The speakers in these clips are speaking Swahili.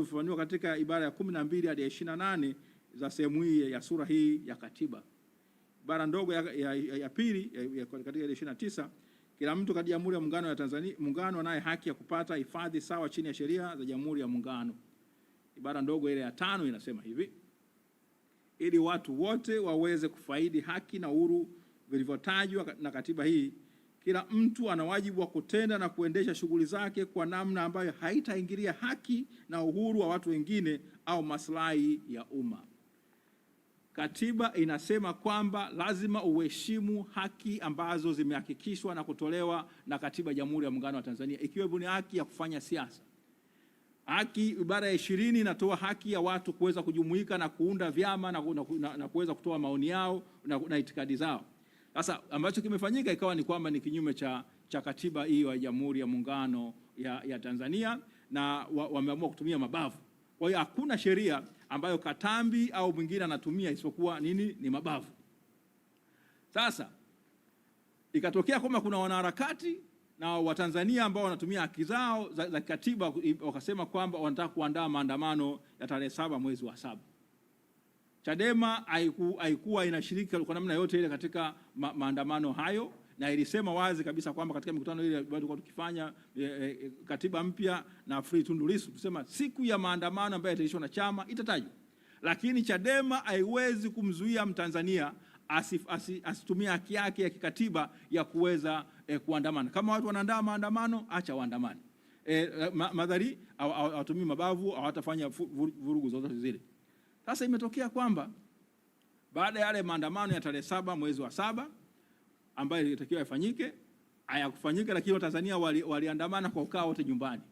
zinazofafanua katika ibara ya 12 hadi 28 za sehemu hii ya sura hii ya katiba. Ibara ndogo ya pili katika 29, kila mtu katika Jamhuri ya Muungano wa Tanzania anaye haki ya kupata hifadhi sawa chini ya sheria za Jamhuri ya Muungano. Ibara ndogo ile ya 5 inasema hivi: ili watu wote waweze kufaidi haki na uhuru vilivyotajwa na katiba hii, kila mtu ana wajibu wa kutenda na kuendesha shughuli zake kwa namna ambayo haitaingilia haki na uhuru wa watu wengine au maslahi ya umma. Katiba inasema kwamba lazima uheshimu haki ambazo zimehakikishwa na kutolewa na Katiba ya Jamhuri ya Muungano wa Tanzania, ikiwemo ni haki ya kufanya siasa. Haki, ibara ya 20 inatoa haki ya watu kuweza kujumuika na kuunda vyama na kuweza kutoa maoni yao na itikadi zao. Sasa ambacho kimefanyika ikawa ni kwamba ni kinyume cha katiba hiyo ya Jamhuri ya Muungano ya Tanzania, na wameamua kutumia mabavu. Kwa hiyo hakuna sheria ambayo Katambi au mwingine anatumia isipokuwa nini? Ni mabavu. Sasa ikatokea kwamba kuna wanaharakati na Watanzania ambao wanatumia haki zao za katiba, wakasema kwamba wanataka kuandaa maandamano ya tarehe 7 mwezi wa 7. Chadema haikuwa inashiriki kwa namna yote ile katika maandamano hayo, na ilisema wazi kabisa kwamba katika mikutano ile tulikuwa tukifanya katiba mpya na Free Tundu Lissu, tusema siku ya maandamano ambayo itaishwa na chama itatajwa, lakini Chadema haiwezi kumzuia Mtanzania asitumie haki yake ya kikatiba ya kuweza kuandamana. Kama watu wanaandaa maandamano, acha waandamane. Madhari hawatumii mabavu, hawatafanya vurugu zozote zile. Sasa imetokea kwamba baada ya yale maandamano ya tarehe 7 mwezi wa 7 ambayo ilitakiwa yafanyike, hayakufanyika, lakini Watanzania waliandamana kwa ukao wote nyumbani.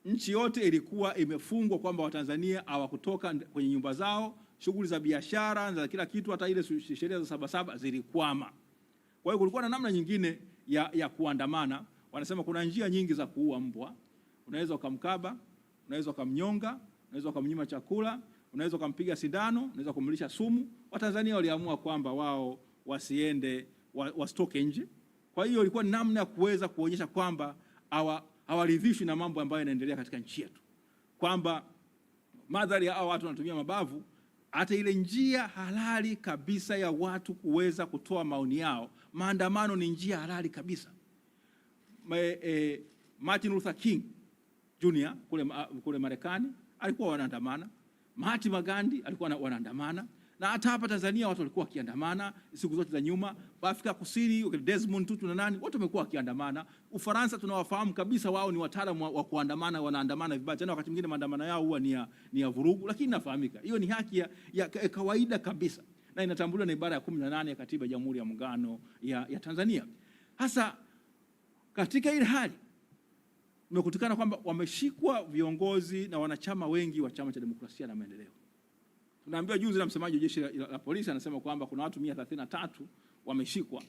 Nchi yote ilikuwa imefungwa kwamba Watanzania hawakutoka kwenye nyumba zao, shughuli za biashara za kila kitu, hata ile sheria za 7 zilikwama. Kwa hiyo kulikuwa na namna nyingine ya kuandamana. Wanasema kuna njia nyingi za kuua mbwa. Unaweza ukamkaba, unaweza ukamnyonga, unaweza ukamnyima chakula, unaweza ukampiga sindano, unaweza kumlisha sumu. Watanzania waliamua kwamba wao wasitoke nje. Kwa hiyo ilikuwa namna ya kuweza kuonyesha kwamba hawaridhishwi na mambo ambayo yanaendelea katika nchi yetu, kwamba madhari ya watu wanatumia mabavu, hata ile njia halali kabisa ya watu kuweza kutoa maoni yao. Maandamano ni njia halali kabisa. Martin Luther King Jr. kule Marekani alikuwa wanaandamana. Mahatma Gandhi alikuwa wanaandamana, na hata hapa Tanzania watu walikuwa wakiandamana siku zote za nyuma. Afrika Kusini Desmond Tutu na nani, watu wamekuwa wakiandamana. Ufaransa tunawafahamu kabisa, wao ni wataalamu wa kuandamana, wanaandamana vibaya tena, wakati mwingine maandamano yao huwa ni ya vurugu, lakini nafahamika hiyo ni haki ya kawaida kabisa, na inatambuliwa na ibara ya 18 ya Katiba ya Jamhuri ya Muungano ya Tanzania. Hasa katika ile hali imekutikana kwamba wameshikwa viongozi na wanachama wengi wa Chama cha Demokrasia na Maendeleo. Tunaambiwa juzi na msemaji wa jeshi la polisi anasema kwamba kuna watu 133 wameshikwa,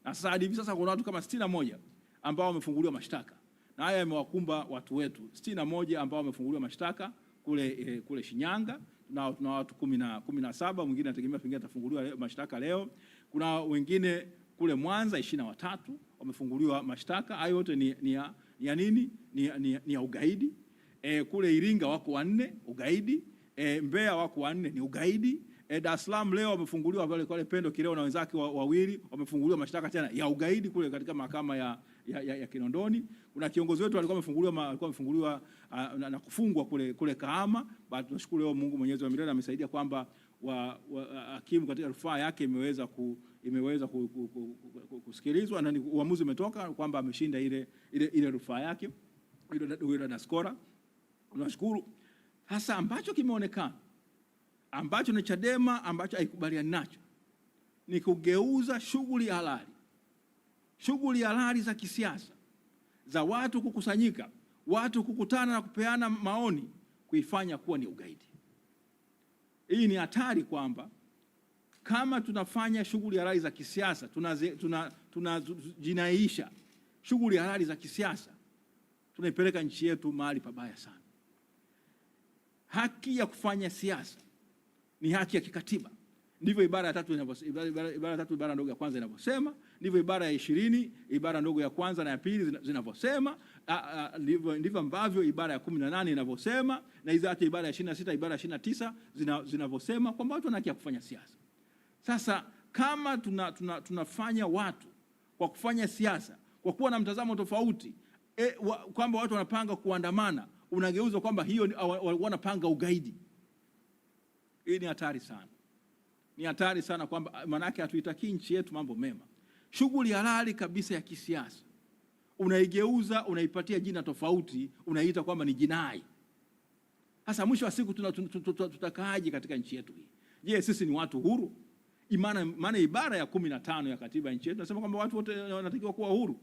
na sasa hadi hivi sasa kuna watu kama 61 ambao wamefunguliwa mashtaka, na haya yamewakumba watu wetu 61 ambao wamefunguliwa mashtaka kule Shinyanga, na tuna watu 17, mwingine anategemea pengine atafunguliwa mashtaka leo. Kuna wengine kule Mwanza 23 wamefunguliwa mashtaka. Hayo yote ni ya nini? Ni ya ugaidi. Kule Iringa wako 4 ugaidi. Mbeya wako 4 ni ugaidi. Dar es Salaam leo wamefunguliwa wale Pendo Kileo na wenzake wawili wamefunguliwa mashtaka tena ya ugaidi kule katika mahakama ya Kinondoni. Kuna kiongozi wetu alikuwa amefunguliwa na kufungwa kule Kahama. Baada tunashukuru leo Mungu Mwenyezi wa milele amesaidia kwamba hakimu katika rufaa yake imeweza kusikilizwa na uamuzi umetoka kwamba ameshinda ile rufaa yake ile Daskora. Tunashukuru. Hasa ambacho kimeonekana, ambacho ni Chadema ambacho haikubaliani nacho, ni kugeuza shughuli halali za kisiasa za watu kukusanyika, watu kukutana na kupeana maoni, kuifanya kuwa ni ugaidi. Hii ni hatari kwamba kama tunafanya shughuli halali za kisiasa, tunajinaisha shughuli halali za kisiasa, tunaipeleka nchi yetu mahali pabaya sana. Haki ya kufanya siasa ni haki ya kikatiba, Ndivyo ibara ya 3 ibara ndogo ya kwanza inavyosema, ndivyo ibara ya 20 ibara ndogo ya kwanza na ya pili zinavyosema, ndivyo ambavyo ibara ya 18 inavyosema, na hizo hata ibara ya 26 ibara ya 29 zinavyosema kwamba watu wana haki ya kufanya siasa. Sasa kama tunafanya watu kwa kufanya siasa kwa kuwa na mtazamo tofauti, kwamba watu wanapanga kuandamana, unageuza kwamba hiyo wanapanga ugaidi. Hii ni hatari sana. Ni hatari sana, kwamba manake hatuitakii nchi yetu mambo mema. Shughuli halali kabisa ya kisiasa unaigeuza, unaipatia jina tofauti, unaiita kwamba ni jinai. Sasa mwisho wa siku tutakaaje katika nchi yetu hii? Je, sisi ni watu huru? Maana ibara ya 15 ya katiba ya nchi yetu nasema kwamba watu wote wanatakiwa kuwa huru.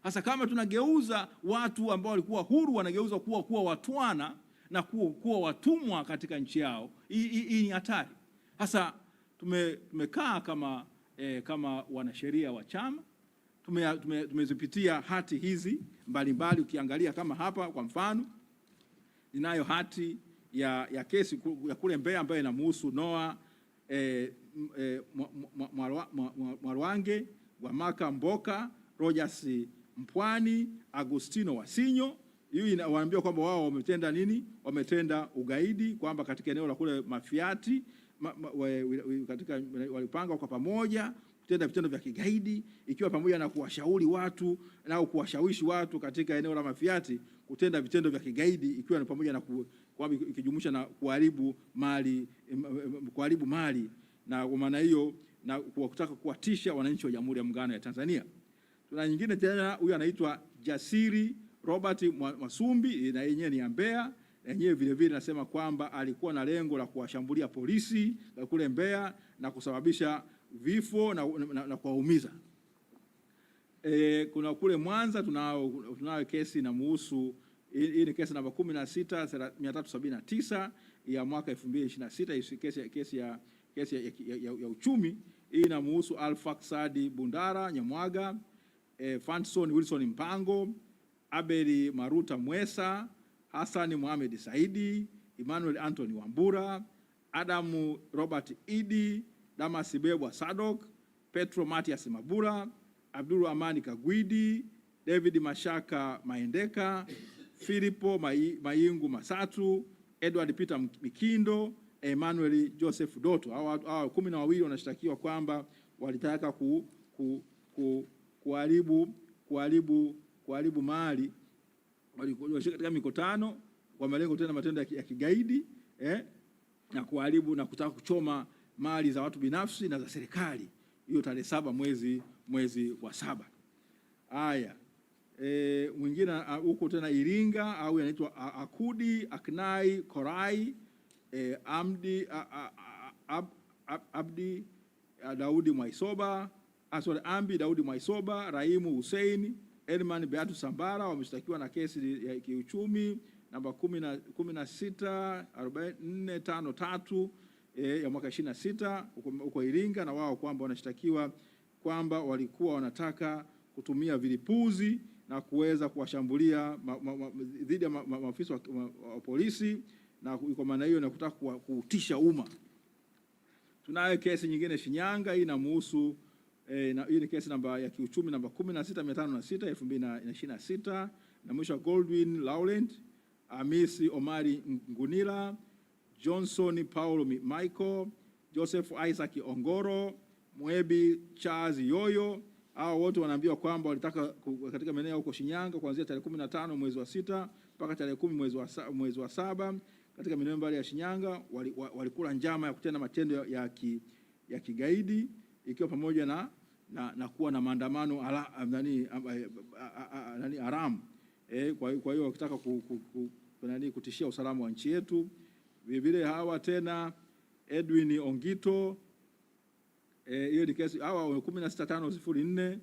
Sasa kama tunageuza watu ambao walikuwa huru, wanageuza kuwa watwana na kuwa watumwa katika nchi yao, hii ni hatari. Sasa tumekaa kama wanasheria wa chama, tumezipitia hati hizi mbalimbali. Ukiangalia kama hapa kwa mfano, ninayo hati ya kesi ya kule Mbeya ambayo inamhusu Noah Mwarwange, Gwamaka Mboka, Rogers Mpwani, Agustino Wasinyo. Hii inawaambia kwamba wao wametenda nini? Wametenda ugaidi, kwamba katika eneo la kule Mafiati katika walipanga kwa pamoja kutenda vitendo vya kigaidi, ikiwa pamoja na kuwashauri watu na kuwashawishi watu katika eneo la Mafiati kutenda vitendo vya kigaidi, ikiwa ni pamoja na ikijumuisha na kuharibu mali, na kwa maana hiyo na kutaka kuwatisha wananchi wa Jamhuri ya Muungano ya Tanzania. Tuna nyingine tena, huyu anaitwa Jasiri Robert Masumbi, na yenyewe ni ya Mbeya. Yenyewe vile vile nasema kwamba alikuwa na lengo la kuwashambulia polisi kule Mbeya na kusababisha vifo na kuwaumiza. Kuna kule Mwanza tunao kesi inamhusu, hii ni kesi namba 16379 ya mwaka 2026, kesi ya uchumi. Hii inamhusu Alfax Sadi Bundara Nyamwaga, Fanson Wilson Mpango, Abeli Maruta Mwesa, Hassan Mohamed Saidi, Emmanuel Anthony Wambura, Adamu Robert Idi, Damas Bebwa Sadok, Petro Matias Mabura, Abdul Amani Kagwidi, David Mashaka Maendeka, Filipo Mayingu Masatu, Edward Peter Mikindo, Emmanuel Joseph Doto. Hao 12 wanashtakiwa kwamba walitaka kuharibu mali, walishika katika mikutano kwa malengo tena matendo ya kigaidi, na kuharibu na kutaka kuchoma mali za watu binafsi na za serikali. Hiyo tarehe 7 mwezi wa 7. Haya, mwingine huko tena Iringa, au anaitwa Akudi Aknai Korai, Abdi Daudi Mwaisoba, Ambi Daudi Mwaisoba, Raimu Hussein, Elman Beatu Sambara wameshtakiwa na kesi ya kiuchumi namba 16453 ya mwaka 26 huko Iringa, na wao kwamba wanashtakiwa kwamba walikuwa wanataka kutumia vilipuzi na kuweza kuwashambulia dhidi ya maafisa wa polisi, na kwa maana hiyo na kutaka kuutisha umma. Tunayo kesi nyingine Shinyanga, hii inamhusu hii ni kesi namba ya kiuchumi namba 16506 2026, na mwisho Goldwyn Laurent, Hamisi Omari Ngunila, Johnson Paulo Michael, Joseph Isaac Ongoro, Mwebi Charles Yoyo. Hao wote wanaambiwa kwamba walitaka katika maeneo huko Shinyanga kuanzia tarehe 15 mwezi wa 6 mpaka tarehe 10 mwezi wa 7 katika maeneo mbali ya Shinyanga walikula njama ya kutenda matendo ya kigaidi, ikiwa pamoja na kuwa na maandamano haramu. Kwa hiyo wakitaka kutishia usalama wa nchi yetu. Vile hawa tena Edwin Ongito, hiyo ni kesi hawa 16504,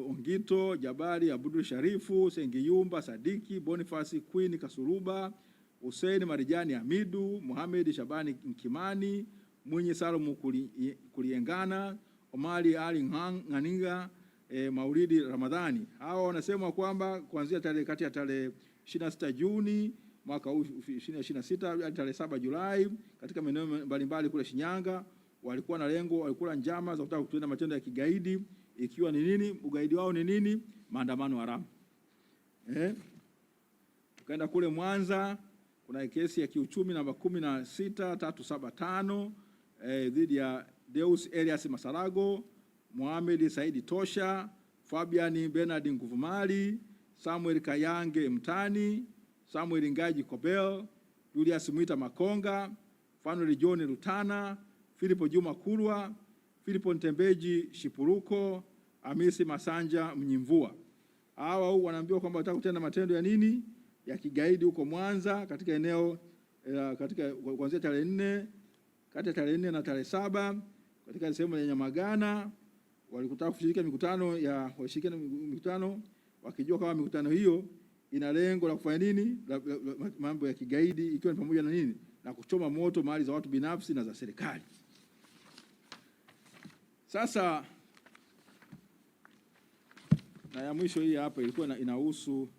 Ongito, Jabari Abdul Sharifu, Sengiyumba Sadiki, Boniface Queen Kasuruba, Hussein Marijani Hamidu, Mohamed Shabani Nkimani, Mwinyi Salomu Kuliengana, Omari Ali Nganinga, Maulidi Ramadhani. Hao wanasema kwamba kuanzia kati ya tarehe 26 Juni mwaka 2026 hadi tarehe 7 Julai katika maeneo mbalimbali kule Shinyanga walikuwa na lengo, walikuwa njama za kutaka kutenda matendo ya kigaidi. Ikiwa ni nini? Ugaidi wao ni nini? Maandamano haramu. Tukaenda kule Mwanza, kuna kesi ya kiuchumi namba 16375 dhidi ya Deus Elias Masarago, Mohamed Saidi Tosha, Fabian Bernard Nguvumali, Samuel Kayange Mtani, Samuel Ngaji Kobel, Julius Mwita Makonga, Fanuel John Rutana, Filipo Juma Kulwa, Filipo Ntembeji Shipuruko, Hamisi Masanja Mnyimvua. Hawa wanaambiwa kwamba wataka kutenda matendo ya nini? Ya kigaidi huko Mwanza, katika eneo katika kuanzia tarehe 4, kati ya tarehe 4 na tarehe 7, katika sehemu ya Nyamagana. Walikutaka kushiriki mikutano wakijua kama mikutano hiyo ina lengo la kufanya nini? Mambo ya kigaidi, ikiwa ni pamoja na nini? Na kuchoma moto mali za watu binafsi na za serikali. Sasa na ya mwisho hii hapa ilikuwa inahusu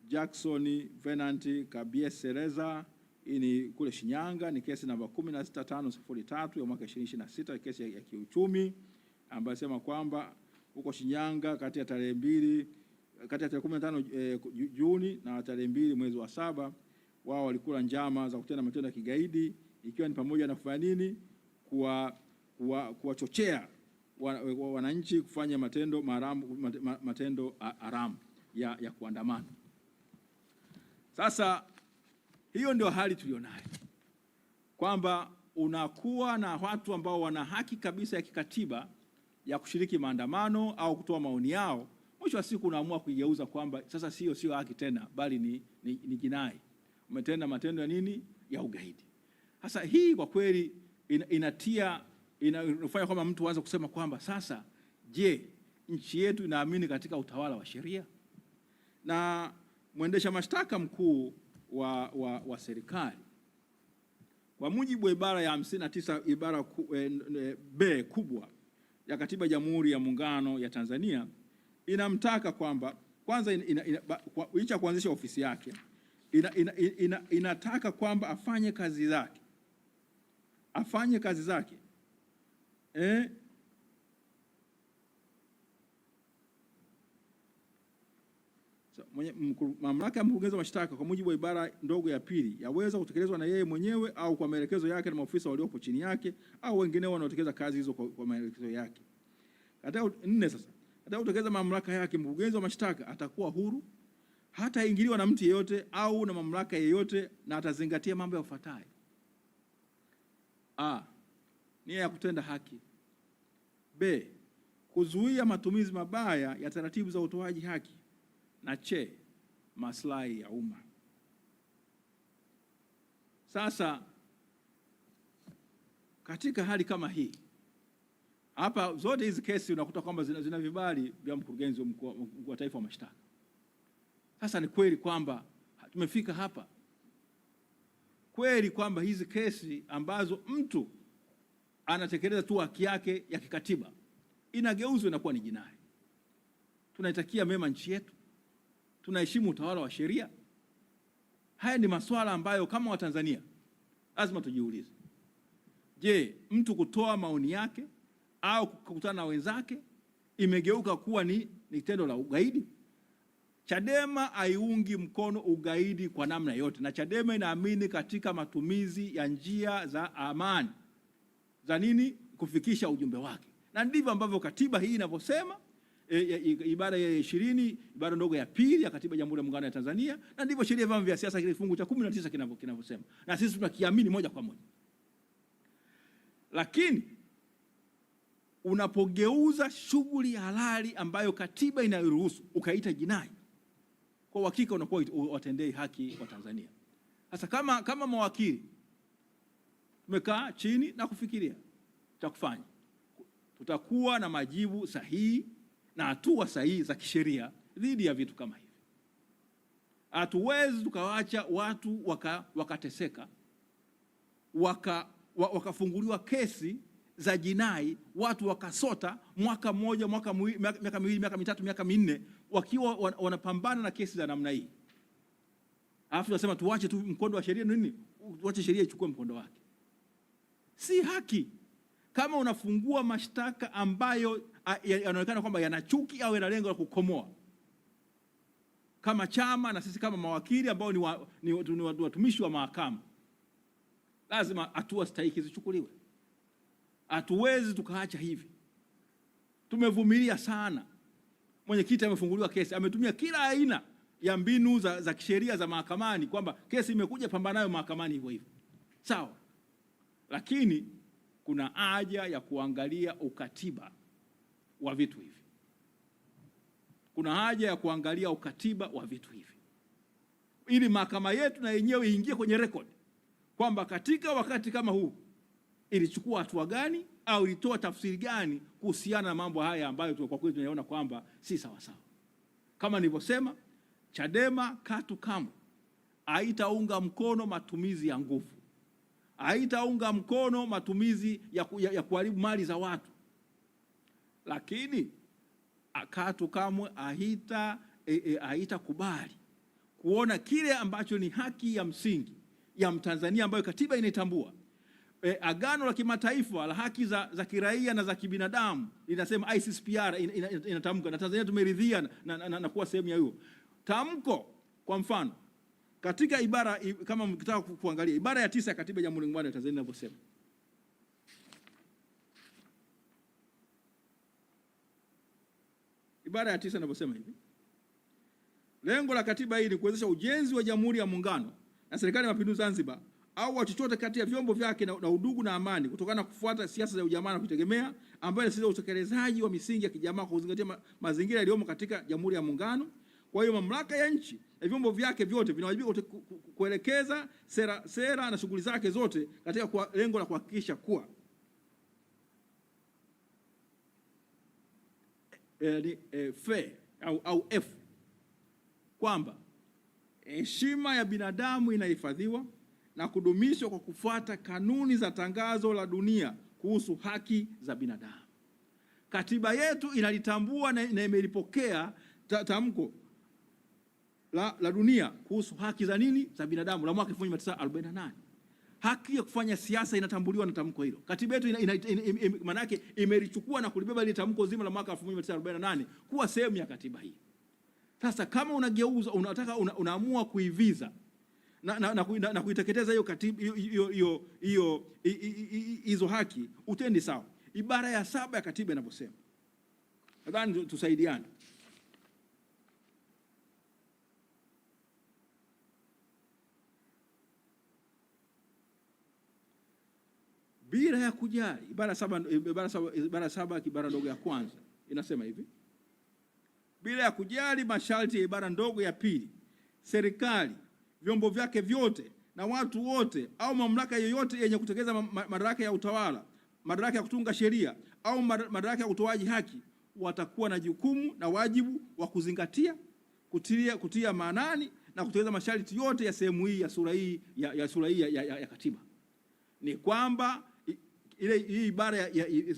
Jackson Venant Kabiesereza. Hii ni kule Shinyanga, ni kesi namba 16503 ya mwaka 2026, kesi ya kiuchumi ambayo sema kwamba huko Shinyanga kati ya tarehe 15 Juni na tarehe 2 mwezi wa 7, wao walikula njama za kutenda matendo ya kigaidi, ikiwa ni pamoja na kufanya nini? Kuwachochea wananchi kufanya matendo haramu ya kuandamana. Sasa hiyo ndio hali tulionayo, kwamba unakuwa na watu ambao wana haki kabisa ya kikatiba ya kushiriki maandamano au kutoa maoni yao. Mwisho wa siku unaamua kuigeuza kwamba sasa sio haki tena, bali ni jinai. Umetenda matendo ya nini? Ya ugaidi. Sasa hii kwa kweli inafanya kwamba mtu aanze kusema kwamba sasa, je, nchi yetu inaamini katika utawala wa sheria? Na mwendesha mashtaka mkuu wa serikali kwa mujibu wa ibara ya 59 ibara B kubwa ya Katiba ya Jamhuri ya Muungano ya Tanzania inamtaka kwamba kwanza licha kuanzisha ofisi yake inataka kwamba afanye kazi zake mamlaka ya mkurugenzi wa mashtaka kwa mujibu wa ibara ndogo ya pili yaweza kutekelezwa na yeye mwenyewe au kwa maelekezo yake na maofisa waliopo chini yake au wengineo wanaotekeleza kazi hizo kwa maelekezo yake. Katika 4 sasa, katika kutekeleza mamlaka yake, mkurugenzi wa mashtaka atakuwa huru, hataingiliwa na mtu yeyote au na mamlaka yeyote, na atazingatia mambo yafuatayo: A, nia ya kutenda haki; B, kuzuia matumizi mabaya ya taratibu za utoaji haki; na C, maslahi ya umma. Sasa katika hali kama hii hapa, zote hizi kesi unakuta kwamba zina vibali vya mkurugenzi mkuu wa taifa wa mashtaka. Sasa ni kweli kwamba tumefika hapa kweli kwamba hizi kesi ambazo mtu anatekeleza tu haki yake ya kikatiba inageuzwa inakuwa ni jinai? Tunaitakia mema nchi yetu? Tunaheshimu utawala wa sheria? Haya ni masuala ambayo kama Watanzania lazima tujiulize. Je, mtu kutoa maoni yake au kukutana na wenzake imegeuka kuwa ni tendo la ugaidi? Chadema haiungi mkono ugaidi kwa namna yote, na Chadema inaamini katika matumizi ya njia za amani za nini? Kufikisha ujumbe wake, na ndivyo ambavyo katiba hii inavyosema, ibara ya 20 ibara ndogo ya pili ya Katiba ya Jamhuri ya Muungano ya Tanzania, na ndivyo sheria ya vyama vya siasa kifungu cha 19 kinavyosema, na sisi tunakiamini moja kwa moja. Lakini unapogeuza shughuli halali ambayo katiba inaruhusu ukaita jinai, kwa hakika unakuwa watendei haki wa Tanzania. Sasa kama mawakili tumekaa chini na kufikiria cha kufanya, tutakuwa na majibu sahihi na hatua sahihi za kisheria dhidi ya vitu kama hivi. Hatuwezi tukawaacha watu wakateseka, wakafunguliwa kesi za jinai, watu wakasota mwaka mmoja, miaka miwili, miaka mitatu, miaka minne, wakiwa wanapambana na kesi za namna hii. Alafu tunasema tuache tu mkondo wa sheria nini? Tuache sheria ichukue mkondo wake. Si haki. kama unafungua mashtaka ambayo yanaonekana kwamba yana chuki au yana lengo la kukomoa, kama chama na sisi kama mawakili ambao ni watumishi wa mahakama, lazima hatua stahiki zichukuliwe. Hatuwezi tukaacha hivi. Tumevumilia sana. Mwenyekiti amefunguliwa kesi, ametumia kila aina ya mbinu za kisheria za mahakamani, kwamba kesi imekuja, pambana nayo mahakamani hivyo hivyo. Sawa. Lakini kuna haja ya kuangalia ukatiba wa vitu hivi. Kuna haja ya kuangalia ukatiba wa vitu hivi, ili mahakama yetu na yenyewe iingie kwenye rekodi kwamba katika wakati kama huu ilichukua hatua gani au ilitoa tafsiri gani kuhusiana na mambo haya ambayo kwa kweli tunaona kwamba si sawa sawa. Kama nilivyosema, Chadema katu kamwe haitaunga mkono matumizi ya nguvu, haitaunga mkono matumizi ya kuharibu mali za watu, lakini katu kamwe haitakubali kuona kile ambacho ni haki ya msingi ya Mtanzania ambayo katiba inaitambua. Agano la kimataifa la haki za kiraia na za kibinadamu linasema, ICCPR inatamka, na Tanzania tumeridhia na kuwa sehemu ya hiyo tamko. Kwa mfano, katika ibara, kama mkitaka kuangalia ibara ya 9 ya katiba ya Jamhuri ya Muungano wa Tanzania inavyosema, ibara ya 9 inavyosema hivi: lengo la katiba hii ni kuwezesha ujenzi wa Jamhuri ya Muungano na Serikali ya Mapinduzi Zanzibar au wa chochote kati ya vyombo vyake na udugu na amani, kutokana na kufuata siasa za ujamaa na kutegemea, ambayo inasisitiza utekelezaji wa misingi ya kijamaa kwa kuzingatia mazingira yaliyomo katika Jamhuri ya Muungano. Kwa hiyo mamlaka ya nchi na vyombo vyake vyote vinawajibika kuelekeza sera na shughuli zake zote katika lengo la kuhakikisha kuwa fair au F, kwamba heshima ya binadamu inahifadhiwa na kudumishwa kwa kufuata kanuni za Tangazo la Dunia kuhusu haki za binadamu. Katiba yetu inalitambua na imelipokea tamko la dunia kuhusu haki za nini? Za binadamu la mwaka 1948. Haki ya kufanya siasa inatambuliwa na tamko hilo. Katiba yetu maana yake imelichukua na kulibeba ile tamko zima la mwaka 1948 kuwa sehemu ya katiba hii. Sasa kama unageuza, unataka unaamua kuiviza na kuiteketeza hiyo katiba, hizo haki, utendi sawa. Ibara ya 7 ya katiba inavyosema, nadhani tusaidiane. Bila ya kujali, ibara 7 ibara ndogo ya kwanza inasema hivi: bila ya kujali masharti ya ibara ndogo ya pili, serikali, vyombo vyake vyote na watu wote au mamlaka yoyote yenye kutekeleza madaraka ya utawala, madaraka ya kutunga sheria au madaraka ya utoaji haki watakuwa na jukumu na wajibu wa kuzingatia, kutia maanani na kutekeleza masharti yote ya sehemu hii ya sura hii ya katiba. Ni kwamba hii ibara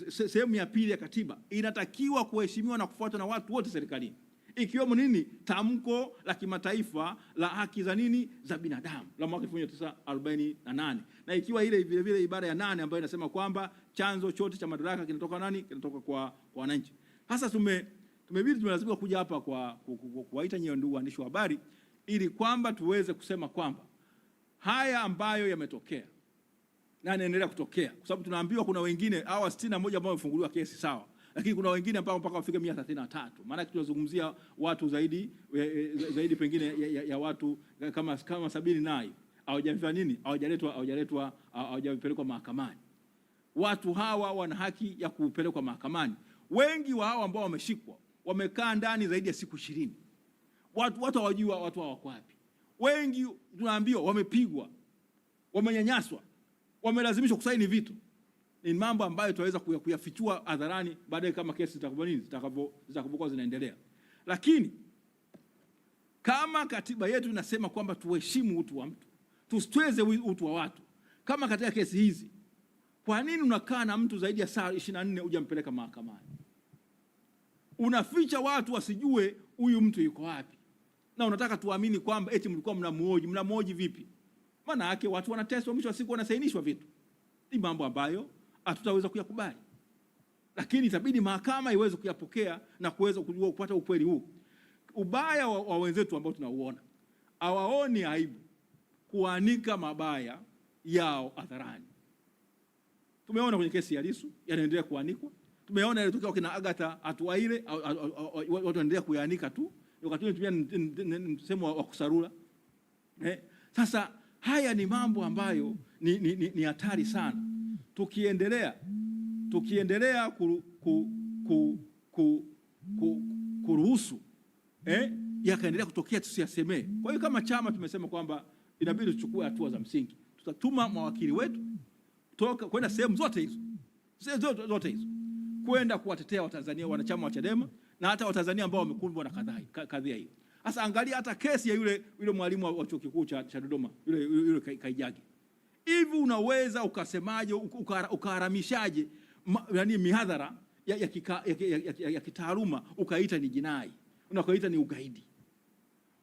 sehemu ya pili ya katiba inatakiwa kuheshimiwa na kufuatwa na watu wote serikalini, ikiwemo nini? Tamko la kimataifa la haki za nini? Za binadamu la mwaka 1948, na ikiwa ile vile vile ibara ya 8 ambayo inasema kwamba chanzo chote cha madaraka kinatoka nani? Kinatoka kwa wananchi. Sasa tumelazimika kuja hapa kuwaita nyinyi ndugu waandishi wa habari, ili kwamba tuweze kusema kwamba haya ambayo yametokea na yanaendelea kutokea, kwa sababu tunaambiwa kuna wengine hawa 61 ambao wamefunguliwa kesi, sawa, lakini kuna wengine ambao mpaka wafike 133. Maana tunazungumzia watu zaidi pengine ya watu kama 70 nayo hawajafanya nini, hawajapelekwa mahakamani. Watu hawa wana haki ya kupelekwa mahakamani. Wengi wa hao ambao wameshikwa wamekaa ndani zaidi ya siku 20. Watu hawajua watu hao wako wapi. Wengi tunaambiwa wamepigwa, wamenyanyaswa, wamelazimishwa kusaini vitu. Ni mambo ambayo tunaweza kuyafichua hadharani baadaye kama kesi zitakapokuwa zinaendelea. Lakini kama katiba yetu inasema kwamba tuheshimu utu wa mtu, tusitweze utu wa watu, kama katika kesi hizi, kwa nini unakaa na mtu zaidi ya saa 24 hujampeleka mahakamani? Unaficha watu wasijue huyu mtu yuko wapi, na unataka tuamini kwamba eti mlikuwa mnamuoji vipi? Maana yake watu wanateswa, mwisho wa siku wanasainishwa vitu. Ni mambo ambayo hatutaweza kuyakubali, lakini itabidi mahakama iweze kuyapokea na kuweza kujua kupata ukweli huu. Ubaya wa wenzetu ambao tunauona, hawaoni aibu kuanika mabaya yao hadharani. Tumeona kwenye kesi ya Lissu yanaendelea kuanikwa. Tumeona ilitokea kina Agatha Atuhaire, watu wanaendelea kuyanika tu, wakati tunatumia msemo wa kusarula. Sasa haya ni mambo ambayo ni hatari sana. Tukiendelea kuruhusu yakaendelea kutokea tusiyasemee. Kwa hiyo kama chama tumesema kwamba inabidi tuchukue hatua za msingi. Tutatuma mawakili wetu kwenda sehemu zote hizo kwenda kuwatetea Watanzania wanachama wa Chadema na hata Watanzania ambao wamekumbwa na kadhia hiyo. Sasa angalia hata kesi ya yule mwalimu wa chuo kikuu cha Dodoma, yule Kaijage. Hivi unaweza ukasemaje, ukaharamishaje yani mihadhara ya kitaaluma ukaita ni jinai, unakoita ni ugaidi?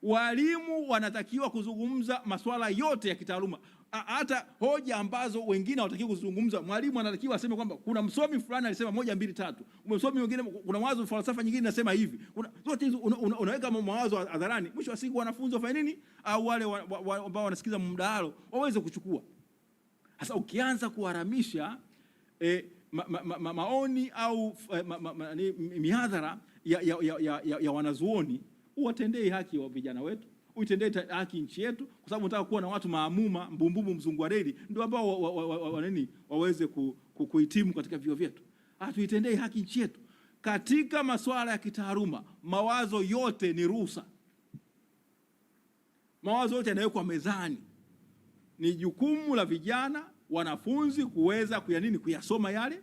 Walimu wanatakiwa kuzungumza masuala yote ya kitaaluma, hata hoja ambazo wengine hawatakiwi kuzungumza. Mwalimu anatakiwa aseme kwamba kuna msomi fulani alisema 1 2 3, msomi mwingine kuna mawazo falsafa nyingine nasema hivi. Zote hizo unaweka mawazo hadharani, mwisho wa siku wanafunzi wafanye nini? Au wale ambao wanasikiza mdahalo waweze kuchukua. Sasa ukianza kuharamisha maoni au mihadhara ya wanazuoni, uwatendei haki wa vijana wetu, uitendei haki nchi yetu, kwa sababu nataka kuwa na watu maamuma mbumbumbu mzungu wa reli ndio ambao waweze kuhitimu katika vyuo vyetu. Tuitendei haki nchi yetu. Katika masuala ya kitaaluma, mawazo yote ni ruhusa. Mawazo yote yanawekwa mezani. Ni jukumu la vijana wanafunzi kuweza kuyasoma yale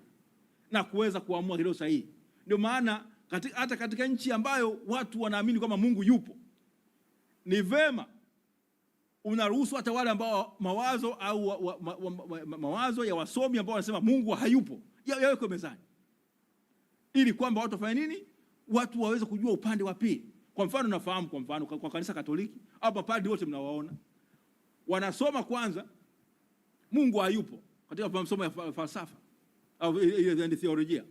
na kuweza kuamua kile sahihi. Ndio maana hata katika nchi ambayo watu wanaamini kwamba Mungu yupo, ni vema unaruhusu hata wale ambao mawazo ya wasomi ambao wanasema Mungu hayupo yawekwe mezani, ili kwamba watu wafanye nini? Watu waweze kujua upande wa pili. Kwa mfano nafahamu, kwa mfano kwa kanisa Katoliki, hapa padri wote mnawaona wanasoma kwanza Mungu hayupo katika masomo ya falsafa au ile theolojia,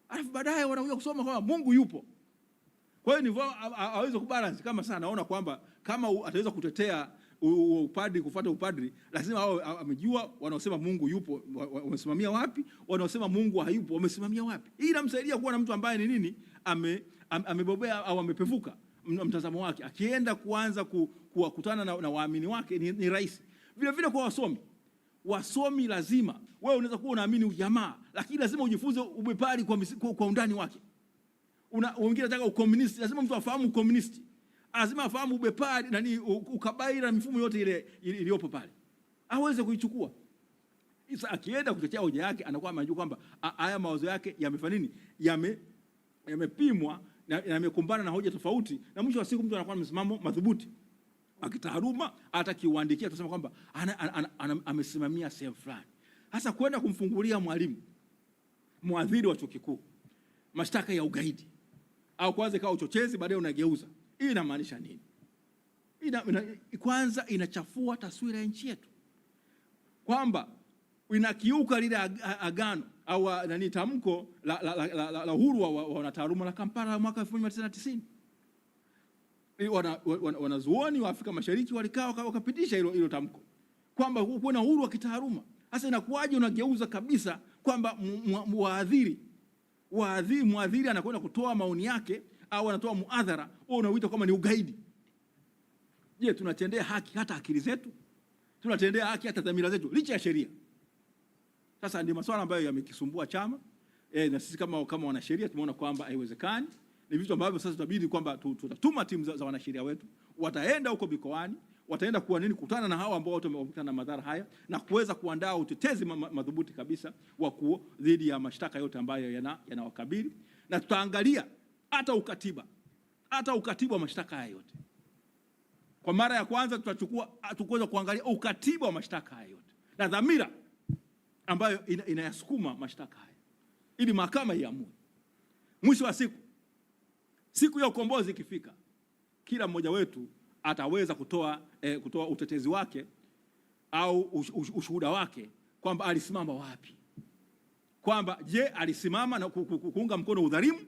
alafu baadaye wanakuja kusoma kwamba Mungu yupo. Kwa hiyo ni hawezi kubalance. Kama sasa naona kwamba kama ataweza kutetea upadri, kufuata upadri, lazima hao amejua wanaosema Mungu yupo wamesimamia wapi, wanaosema Mungu hayupo wamesimamia wapi. Hii inamsaidia kuwa na mtu ambaye ni nini, amebobea au amepevuka mtazamo wake, akienda kuanza kukutana na waamini wake ni rahisi. Vile vile kwa wasomi lazima, wewe unaweza kuwa unaamini ujamaa, lakini lazima ujifunze ubepari kwa undani wake. Wengine nataka ukomunisti, lazima mtu afahamu ukomunisti, lazima afahamu ubepari ukabairi na mifumo yote ile iliyopo pale aweze kuichukua. Sasa akienda kutetea hoja yake, anakuwa anajua kwamba haya mawazo yake yamefanya nini, yamepimwa na yamekumbana na hoja tofauti, na mwisho wa siku mtu anakuwa na msimamo madhubuti akitaaluma, hata kiuandikia tuseme kwamba amesimamia sehemu fulani. Hasa kwenda kumfungulia mwalimu mwadhiri wa chuo kikuu mashtaka ya ugaidi au kwanza ikawa uchochezi, baadaye unageuza, hii inamaanisha nini? Kwanza inachafua taswira ya nchi yetu, kwamba inakiuka lile agano au tamko la uhuru wa wanataaluma la Kampala la mwaka 1990. Wanazuoni wa Afrika Mashariki walikaa wakapitisha hilo tamko kwamba kuna uhuru wa kitaaluma. Sasa inakuwaje unageuza kabisa kwamba mwadhiri anakwenda kutoa maoni yake au anatoa muadhara, wewe unauita kama ni ugaidi? Je, tunatendea haki hata akili zetu? Tunatendea haki hata dhamira zetu licha ya sheria? Sasa ndio masuala ambayo yamekisumbua chama na sisi kama wanasheria tumeona kwamba haiwezekani. Ni vitu ambavyo sasa tutabidi kwamba tutatuma timu za wanasheria wetu, wataenda huko mikoani, wataenda kukutana na hao ambao wote wamekutana na madhara haya na kuweza kuandaa utetezi madhubuti kabisa wa dhidi ya mashtaka yote ambayo yanawakabili, na tutaangalia hata ukatiba wa mashtaka haya yote. Kwa mara ya kwanza tutaweza kuangalia ukatiba wa mashtaka haya yote na dhamira ambayo inayasukuma mashtaka haya, ili mahakama iamue. Mwisho wa siku ya ukombozi ikifika, kila mmoja wetu ataweza kutoa utetezi wake au ushuhuda wake kwamba alisimama wapi. kwamba je, alisimama na kuunga mkono udhalimu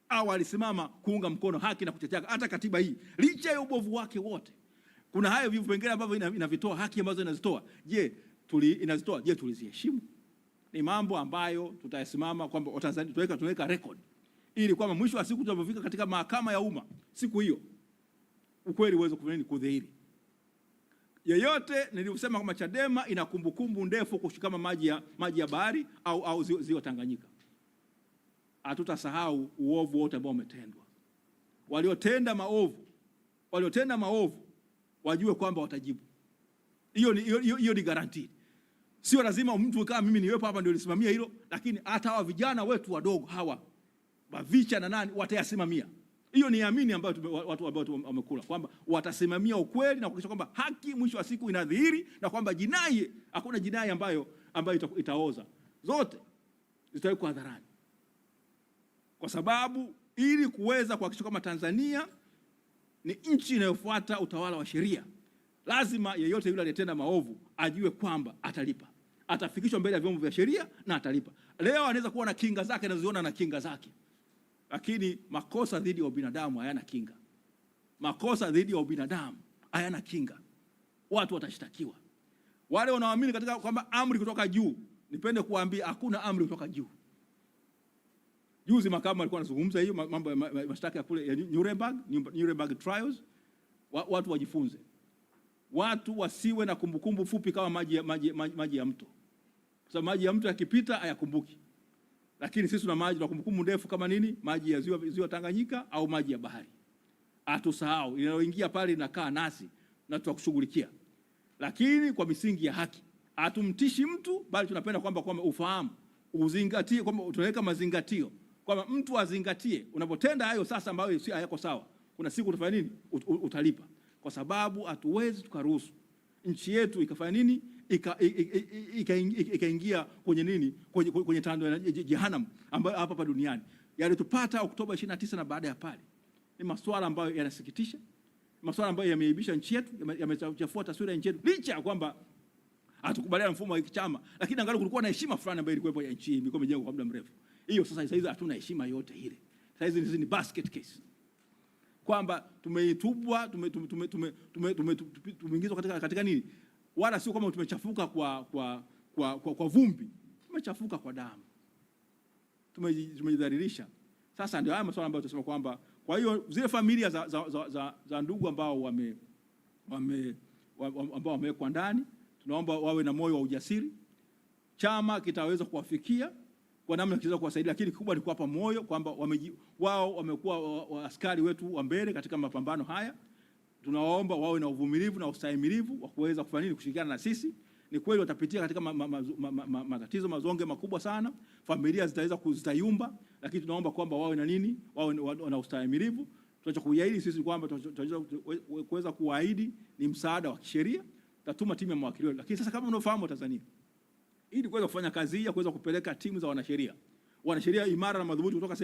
au alisimama kuunga mkono haki na kutetea hata katiba hii licha ya ubovu wake wote. Kuna hayo vipengele ambavyo inavitoa haki ambazo inazitoa. Je, tuliziheshimu? Ni mambo ambayo tutayasimama kwamba Watanzania tunaweka record ili kwamba mwisho wa siku tunapofika katika mahakama ya umma siku hiyo ukweli uweze kudhihiri. Yeyote nilisema kwamba Chadema ina kumbukumbu ndefu kushikama maji ya bahari au ziwa Tanganyika. Hatutasahau uovu wote ambao umetendwa. Waliotenda maovu wajue kwamba watajibu. Hiyo ni guarantee. Sio lazima mtu kama mimi niwepo hapa ndio nisimamia hilo, lakini hata hawa vijana wetu wadogo hawa Bavicha na nani watayasimamia. Hiyo ni amini ambayo watu ambao wamekula kwamba watasimamia ukweli na kuhakikisha kwamba haki mwisho wa siku inadhihiri na kwamba hakuna jinai ambayo itaoza. Zote zitawekwa hadharani. Kwa sababu ili kuweza kuhakikisha kwamba Tanzania ni nchi inayofuata utawala wa sheria, lazima yeyote yule aliyetenda maovu ajue kwamba atalipa. Atafikishwa mbele ya vyombo vya sheria na atalipa. Leo anaweza kuwa na kinga zake anaziona na kinga zake. Lakini makosa dhidi ya ubinadamu hayana kinga. Makosa dhidi ya ubinadamu hayana kinga. Watu watashtakiwa. Wale wanaoamini katika kwamba amri kutoka juu, nipende kuambia hakuna amri kutoka juu. Juzi mahakama alikuwa anazungumza hiyo mambo ya mashtaka ya kule ya Nuremberg trials. Watu wajifunze. Watu wasiwe na kumbukumbu fupi kama maji ya mto. Kwa sababu maji ya mto yakipita hayakumbuki. Lakini sisi tuna maji na kumbukumbu ndefu kama nini? Maji ya ziwa Tanganyika au maji ya bahari. Hatusahau, inayoingia pale inakaa nasi na tutakushughulikia. Lakini kwa misingi ya haki. Hatumtishi mtu, bali tunapenda kwamba ufahamu, uzingatie, kwamba tunaweka mazingatio. Kwamba mtu azingatie, unapotenda hayo sasa ambayo si hayako sawa, kuna siku utafanya nini? Utalipa. Kwa sababu hatuwezi tukaruhusu nchi yetu ikafanya nini? Ikaingia kwenye nini? Kwenye tando ya jehanamu ambayo hapa duniani. Yalitupata Oktoba 29 na baada ya pale. Ni masuala ambayo yanasikitisha. Masuala ambayo yameibisha nchi yetu, yamechafua taswira ya nchi yetu. Licha ya kwamba hatukubaliana mfumo wa chama, lakini angalau kulikuwa na heshima fulani ambayo ilikuwepo ya nchi hii, ilikuwa imejengwa kwa muda mrefu. Hiyo sasa hizi hatuna heshima yote ile. Sasa hizi ni basket case. Kwamba tumeitubwa, tumeingizwa katika nini? Wala sio kama tumechafuka kwa vumbi. Tumechafuka kwa damu. Tumejidhalilisha. Sasa ndio haya masuala ambayo tunasema kwamba kwa hiyo zile familia za ndugu ambao wamewekwa ndani, tunaomba wawe na moyo wa ujasiri. Chama kitaweza kuwafikia kwa namna kiweza kuwasaidia, lakini kubwa ni kuwapa moyo kwamba wao wamekuwa askari wetu wa mbele katika mapambano haya. Tunawaomba wawe na uvumilivu na ustahimilivu wa kuweza kufanya nini, kushirikiana na sisi. Ni kweli watapitia katika matatizo mazonge makubwa sana, familia zitayumba, lakini tunaomba kwamba wawe na nini, wawe na ustahimilivu. Tunachokuahidi sisi kwamba tunaweza kuahidi ni msaada wa kisheria, tutatuma timu ya mawakili. Lakini sasa kama unafahamu Tanzania, ili kuweza kufanya kazi hii ya kuweza kupeleka timu za wanasheria imara na madhubuti kutoka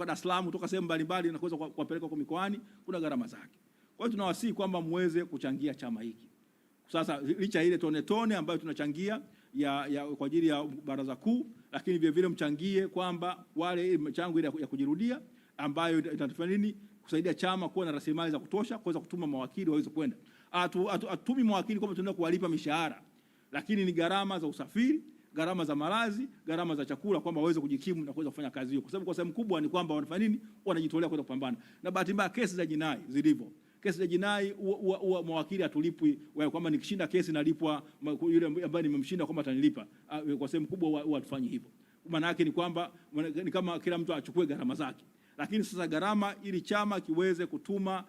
Dar es Salaam, kutoka sehemu mbalimbali na kuweza kuwapeleka kwa mikoani, kuna gharama zake. Kwa hiyo tunawasihi kwamba muweze kuchangia chama hiki. Sasa licha ile tone ambayo tunachangia kwa ajili ya baraza kuu, lakini vile vile mchangie kwamba wale mchango ile ya kujirudia ambayo itatufanya nini, kusaidia chama kuwa na rasilimali za kutosha kuweza kutuma mawakili waweze kwenda. Atumi mawakili kwamba tunaenda kuwalipa mishahara, lakini ni gharama za usafiri, gharama za malazi, gharama za chakula, kwamba waweze kujikimu na kuweza kufanya kazi hiyo. Kwa sababu kwa sehemu kubwa ni kwamba wanafanya nini, wanajitolea kuweza kupambana. Na bahati mbaya kesi za jinai zilivyo, kesi za jinai mawakili atulipwi, kwamba nikishinda kesi nalipwa yule ambaye nimemshinda kwamba atanilipa. Kwa sehemu kubwa watufanyi hivyo. Maana yake ni kwamba ni kama kila mtu achukue gharama zake. Lakini sasa gharama ili chama kiweze kutuma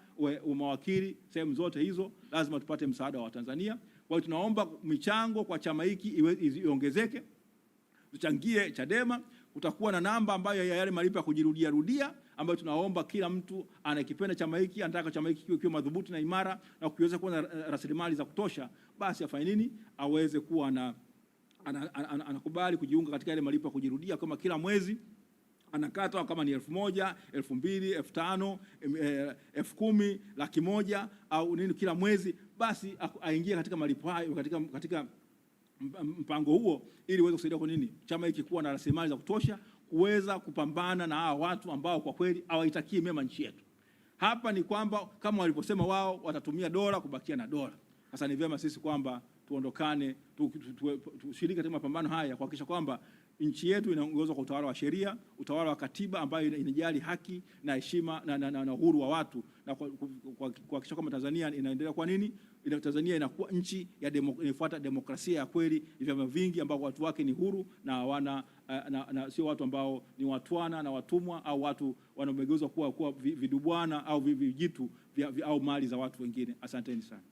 mawakili sehemu zote hizo, lazima tupate msaada wa Tanzania. Kwa hiyo tunaomba michango kwa chama hiki iongezeke. Tuchangie Chadema. Kutakuwa na namba ambayo ya yale malipo ya kujirudia ambayo tunaomba kila mtu anakipenda chama hiki, anataka chama hiki kiwe madhubuti na imara na kuweza kuwa na rasilimali za kutosha, basi afanye nini, aweze kuwa anakubali kujiunga katika yale malipo ya kujirudia, kama kila mwezi anakata kama ni 1,000, 2,000, 5,000, 10,000, 100,000 au nini kila mwezi, basi aingie katika malipo hayo, katika mpango huo ili uweze kusaidia kwa nini chama hiki kuwa na rasilimali za kutosha kuweza kupambana na hawa watu ambao kwa kweli hawaitakii mema nchi yetu. Hapa ni kwamba kama walivyosema wao watatumia dola kubakia na dola. Sasa ni vyema sisi kwamba tuondokane, tushiriki katika mapambano haya kuhakikisha kwamba nchi yetu inaongozwa kwa utawala wa sheria, utawala wa katiba ambayo inajali haki na heshima na uhuru wa watu, na kuhakikisha kwamba Tanzania inaendelea kwa nini? Tanzania inakuwa nchi inafuata demokrasia ya kweli, vyama vingi ambao watu wake ni huru na hawana na sio watu ambao ni watwana na watumwa au watu wanaogeuzwa kuwa vidubwana au vijitu au mali za watu wengine. Asanteni sana.